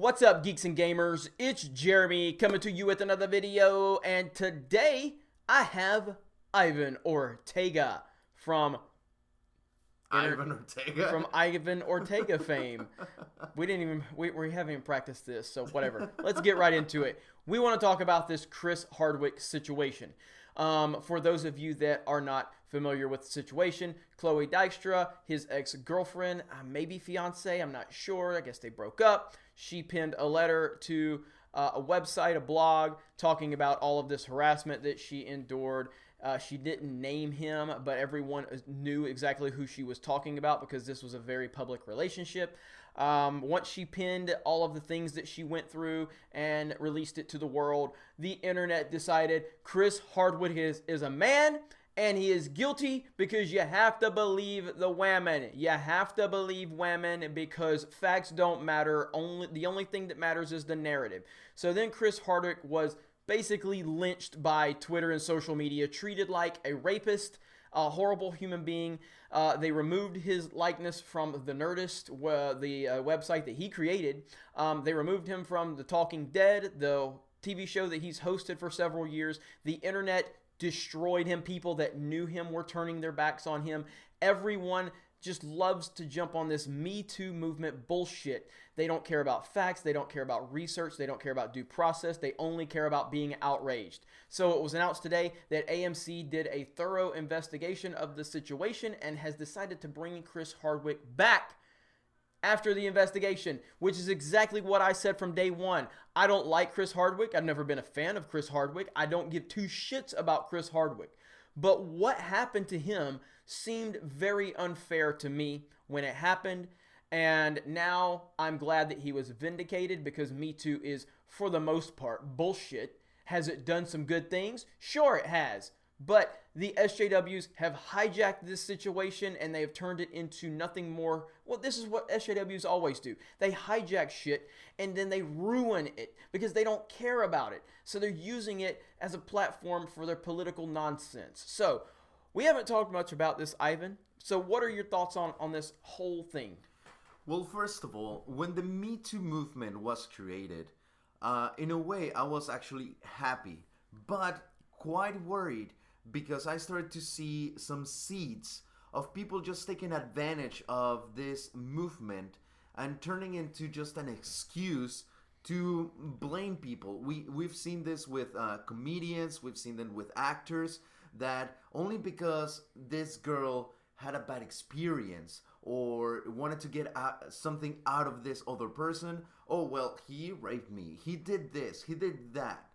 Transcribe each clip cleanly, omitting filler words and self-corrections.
What's up, geeks and gamers? It's Jeremy coming to you with another video, and today I have Ivan Ortega from Ivan Ortega? From Ivan Ortega fame. We haven't even practiced this, so whatever. Let's get right into it. We want to talk about this Chris Hardwick situation. For those of you that are not familiar with the situation, Chloe Dykstra, his ex-girlfriend, maybe fiance, I'm not sure. I guess they broke up. She penned a letter to a website, a blog, talking about all of this harassment that she endured. She didn't name him, but everyone knew exactly who she was talking about because this was a very public relationship. Once she penned all of the things that she went through and released it to the world, the internet decided Chris Hardwick is a man and he is guilty because you have to believe the women. You have to believe women because facts don't matter. The only thing that matters is the narrative. So then Chris Hardwick was basically lynched by Twitter and social media, treated like a rapist, a horrible human being. They removed his likeness from the Nerdist, the website that he created. They removed him from The Talking Dead, the TV show that he's hosted for several years. The internet destroyed him. People that knew him were turning their backs on him. Everyone just loves to jump on this MeToo movement bullshit. They don't care about facts. They don't care about research. They don't care about due process. They only care about being outraged. So it was announced today that AMC did a thorough investigation of the situation and has decided to bring Chris Hardwick back after the investigation, which is exactly what I said from day one. I don't like Chris Hardwick. I've never been a fan of Chris Hardwick. I don't give two shits about Chris Hardwick. But what happened to him seemed very unfair to me when it happened. And now I'm glad that he was vindicated because Me Too is, for the most part, bullshit. Has it done some good things? Sure it has. But the SJWs have hijacked this situation and they have turned it into nothing more. Well, this is what SJWs always do. They hijack shit and then they ruin it because they don't care about it. So they're using it as a platform for their political nonsense. So we haven't talked much about this, Ivan. So what are your thoughts on this whole thing? Well, first of all, when the Me Too movement was created, in a way, I was actually happy, but quite worried because I started to see some seeds of people just taking advantage of this movement and turning into just an excuse to blame people. We've seen this with comedians, we've seen them with actors, that only because this girl had a bad experience or wanted to get something out of this other person, oh well, he raped me, he did this, he did that.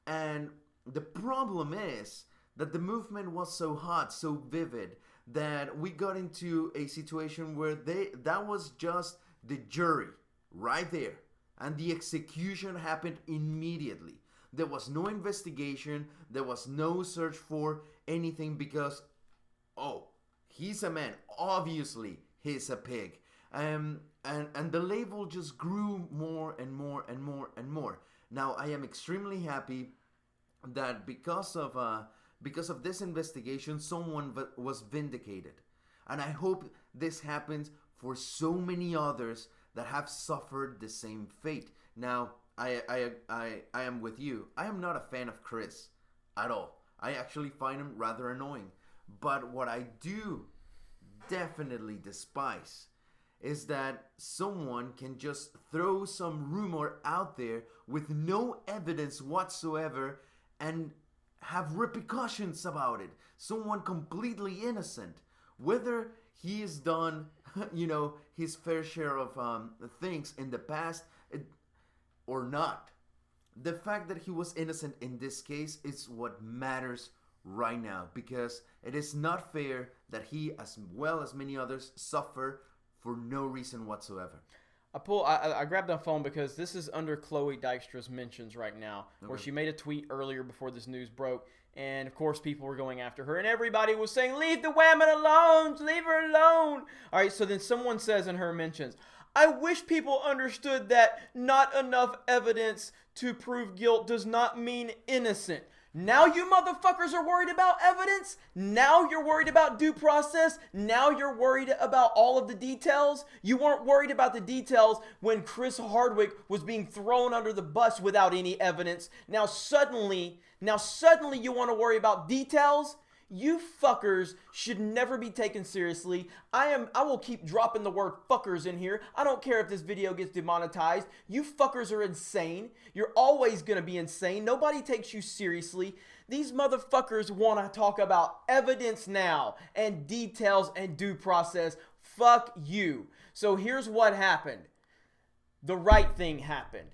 And the problem is that the movement was so hot, so vivid, that we got into a situation where that was just the jury right there, and the execution happened immediately. There was no investigation, there was no search for anything because, oh, he's a man, obviously he's a pig. And the label just grew more and more and more and more. Now I am extremely happy that because of this investigation, someone was vindicated. And I hope this happens for so many others that have suffered the same fate. Now, I am with you. I am not a fan of Chris at all. I actually find him rather annoying. But what I do definitely despise is that someone can just throw some rumor out there with no evidence whatsoever and have repercussions about it. Someone completely innocent, whether he has done, his fair share of things in the past or not. The fact that he was innocent in this case is what matters right now, because it is not fair that he, as well as many others, suffer for no reason whatsoever. I grabbed the phone because this is under Chloe Dykstra's mentions right now, where she made a tweet earlier before this news broke, and of course people were going after her, and everybody was saying, leave the woman alone, leave her alone. All right, so then someone says in her mentions, I wish people understood that not enough evidence to prove guilt does not mean innocent. Now you motherfuckers are worried about evidence? Now you're worried about due process? Now you're worried about all of the details? You weren't worried about the details when Chris Hardwick was being thrown under the bus without any evidence. Now suddenly you want to worry about details? You fuckers should never be taken seriously. I will keep dropping the word fuckers in here. I don't care if this video gets demonetized. You fuckers are insane. You're always going to be insane. Nobody takes you seriously. These motherfuckers want to talk about evidence now and details and due process. Fuck you. So here's what happened. The right thing happened.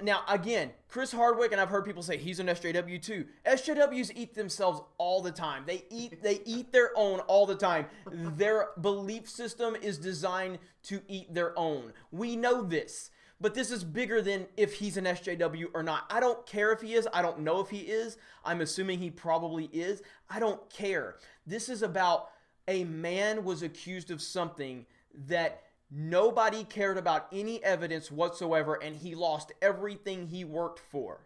Now, again, Chris Hardwick, and I've heard people say he's an SJW too. SJWs eat themselves all the time. They eat their own all the time. Their belief system is designed to eat their own. We know this. But this is bigger than if he's an SJW or not. I don't care if he is. I don't know if he is. I'm assuming he probably is. I don't care. This is about a man was accused of something that nobody cared about any evidence whatsoever, and he lost everything he worked for.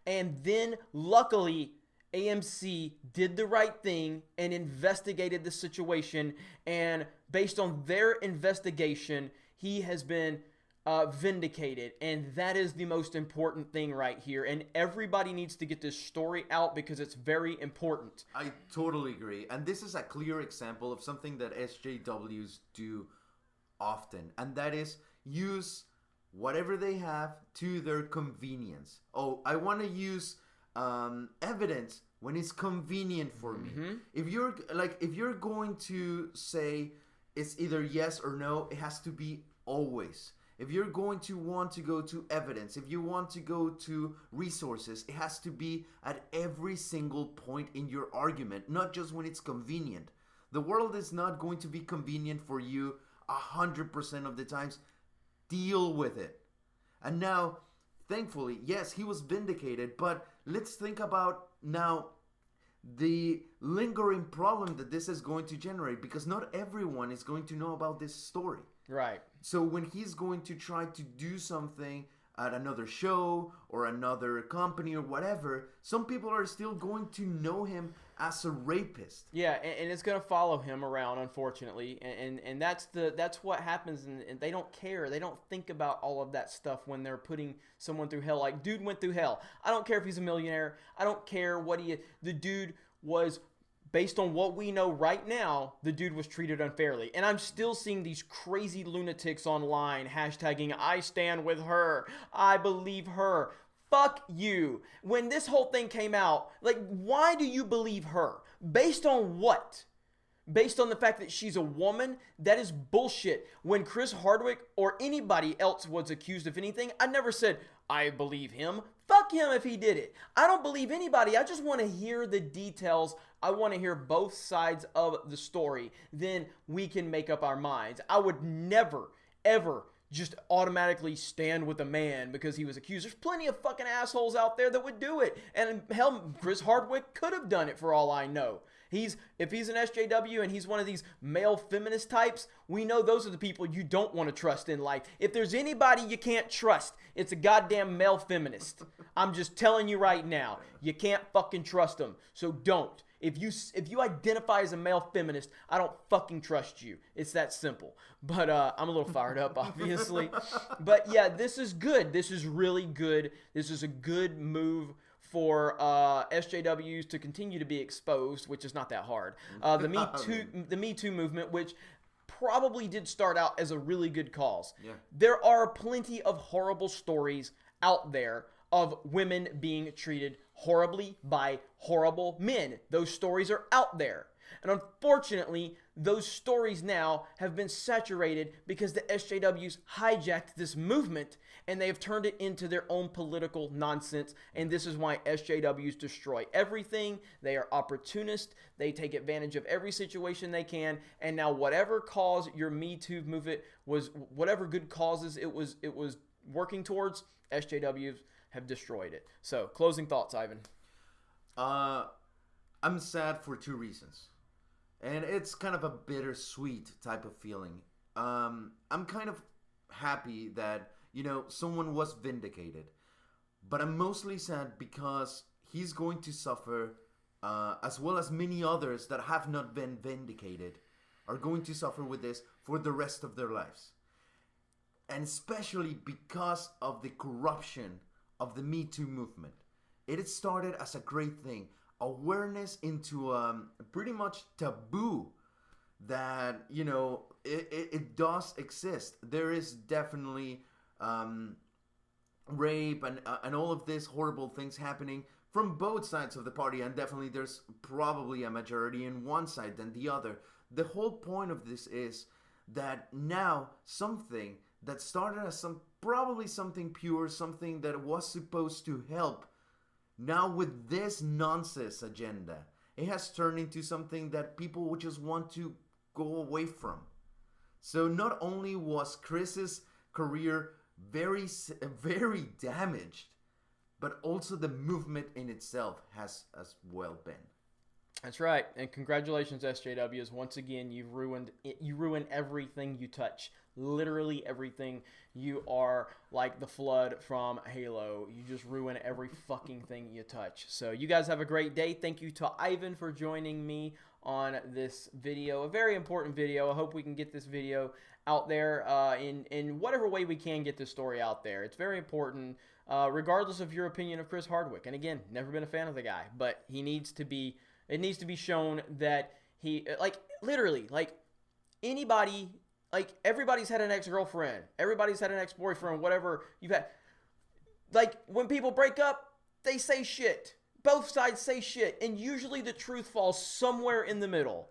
And then, luckily, AMC did the right thing and investigated the situation, and based on their investigation, he has been vindicated, and that is the most important thing right here. And everybody needs to get this story out because it's very important. I totally agree. And this is a clear example of something that SJWs do often, and that is use whatever they have to their convenience. Oh, I want to use evidence when it's convenient for me. If you're going to say it's either yes or no, it has to be always. If you're going to want to go to evidence, if you want to go to resources, it has to be at every single point in your argument, not just when it's convenient. The world is not going to be convenient for you 100% of the times. Deal with it. And now, thankfully, yes, he was vindicated, but let's think about now the lingering problem that this is going to generate, because not everyone is going to know about this story. Right. So when he's going to try to do something at another show or another company or whatever, some people are still going to know him as a rapist. Yeah, and it's going to follow him around, unfortunately, and that's what happens, and they don't care. They don't think about all of that stuff when they're putting someone through hell. Like, dude went through hell. I don't care if he's a millionaire. I don't care what the dude was. Based on what we know right now, the dude was treated unfairly. And I'm still seeing these crazy lunatics online hashtagging, I stand with her, I believe her. Fuck you. When this whole thing came out, like, why do you believe her? Based on what? Based on the fact that she's a woman? That is bullshit. When Chris Hardwick or anybody else was accused of anything, I never said, I believe him. Fuck him if he did it. I don't believe anybody. I just want to hear the details. I want to hear both sides of the story. Then we can make up our minds. I would never, ever just automatically stand with a man because he was accused. There's plenty of fucking assholes out there that would do it. And hell, Chris Hardwick could have done it for all I know. If he's an SJW and he's one of these male feminist types, we know those are the people you don't want to trust in life. If there's anybody you can't trust, it's a goddamn male feminist. I'm just telling you right now, you can't fucking trust them. So don't. If you identify as a male feminist, I don't fucking trust you. It's that simple. But I'm a little fired up, obviously. But yeah, this is good. This is really good. This is a good move for SJWs to continue to be exposed, which is not that hard. The Me Too movement, which probably did start out as a really good cause. Yeah. There are plenty of horrible stories out there of women being treated horribly by horrible men. Those stories are out there. And unfortunately, those stories now have been saturated because the SJWs hijacked this movement and they have turned it into their own political nonsense. And this is why SJWs destroy everything. They are opportunists. They take advantage of every situation they can. And now whatever cause your Me Too movement was, whatever good causes it was working towards, SJWs have destroyed it. So, closing thoughts, Ivan. I'm sad for two reasons. And it's kind of a bittersweet type of feeling. I'm kind of happy that, someone was vindicated. But I'm mostly sad because he's going to suffer, as well as many others that have not been vindicated, are going to suffer with this for the rest of their lives. And especially because of the corruption of the Me Too movement. It started as a great thing. Awareness into pretty much taboo that, you know, it does exist. There is definitely rape and all of these horrible things happening from both sides of the party, and definitely there's probably a majority in one side than the other. The whole point of this is that now something that started as probably something pure, something that was supposed to help, now with this nonsense agenda, it has turned into something that people would just want to go away from. So not only was Chris's career very, very damaged, but also the movement in itself has as well been. That's right, and congratulations, SJWs. Once again, you ruin everything you touch. Literally everything. You are like the flood from Halo. You just ruin every fucking thing you touch. So you guys have a great day. Thank you to Ivan for joining me on this video. A very important video. I hope we can get this video out there in whatever way we can get this story out there. It's very important, regardless of your opinion of Chris Hardwick. And again, never been a fan of the guy, but he needs to be... It needs to be shown that he, like, literally, like, anybody, like, everybody's had an ex-girlfriend. Everybody's had an ex-boyfriend, whatever you've had. Like, when people break up, they say shit. Both sides say shit. And usually the truth falls somewhere in the middle.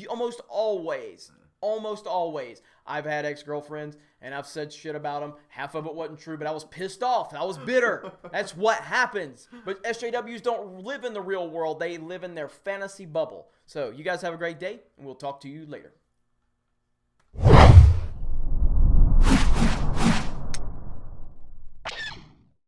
Almost always. Almost always. I've had ex-girlfriends, and I've said shit about them. Half of it wasn't true, but I was pissed off. I was bitter. That's what happens. But SJWs don't live in the real world. They live in their fantasy bubble. So you guys have a great day, and we'll talk to you later.